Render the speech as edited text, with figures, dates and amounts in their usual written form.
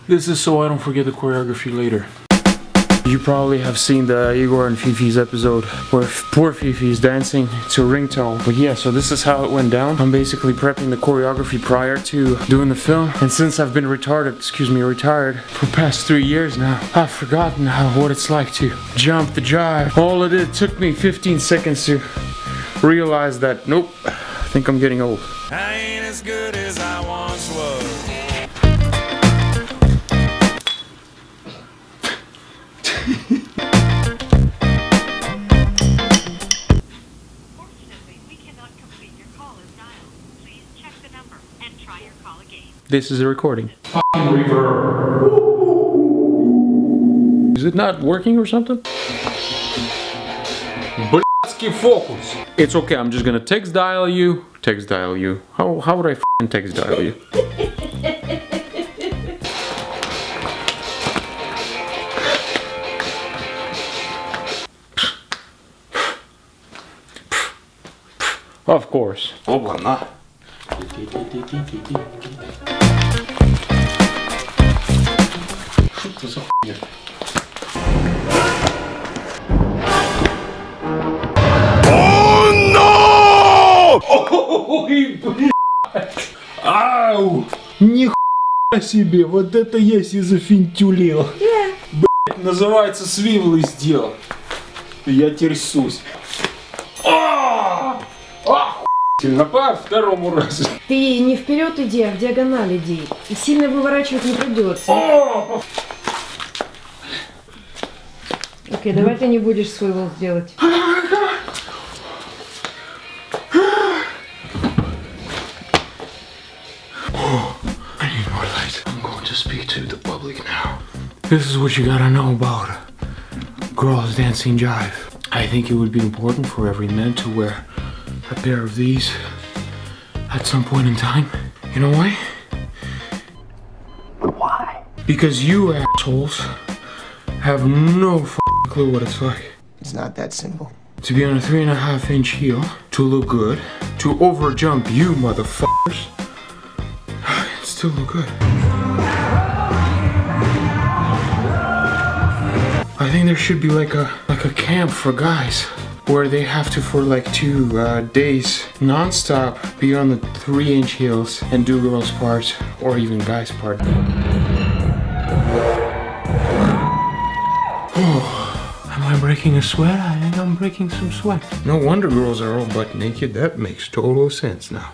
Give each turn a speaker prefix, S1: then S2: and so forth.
S1: This is so I don't forget the choreography later. You probably have seen the Igor and Fifi's episode where poor Fifi is dancing to Ringtone. But yeah, so this is how it went down. I'm basically prepping the choreography prior to doing the film. And since I've been retired for the past 3 years now, I've forgotten what it's like to jump the jive. All it did took me 15 seconds to realize that, nope, I think I'm getting old.
S2: I ain't as good as I once was.
S1: This is a recording. Fucking reverb. Is it not working or something? Блядский focus. It's okay, I'm just gonna text dial you. How would I fucking text dial you? Of course. Оба-на. Что это за хуйня?
S2: Oh no!
S1: Ой, блядь! Ау! Нихуя себе! Вот это я себе зафинтюлил! Блядь, называется свивлы сделал. Я терсусь. По второму разу.
S3: Ты не вперед иди, а в диагональ иди. И сильно выворачивать не придется. Окей, давай ты не будешь свой волос делать.
S1: This is what you gotta know about girls dancing jive. I think it would be important for every man to wear a pair of these at some point in time. You know why?
S4: Why?
S1: Because you assholes have no f***ing clue what it's like.
S4: It's not that simple.
S1: To be on a 3.5-inch heel, to look good, to overjump you motherfuckers, and still look good. I think there should be like a camp for guys where they have to, for like 2 days non-stop, be on the 3-inch heels and do girls' parts or even guys' part. Oh, am I breaking a sweat? I think I'm breaking some sweat. No wonder girls are all butt naked. That makes total sense now.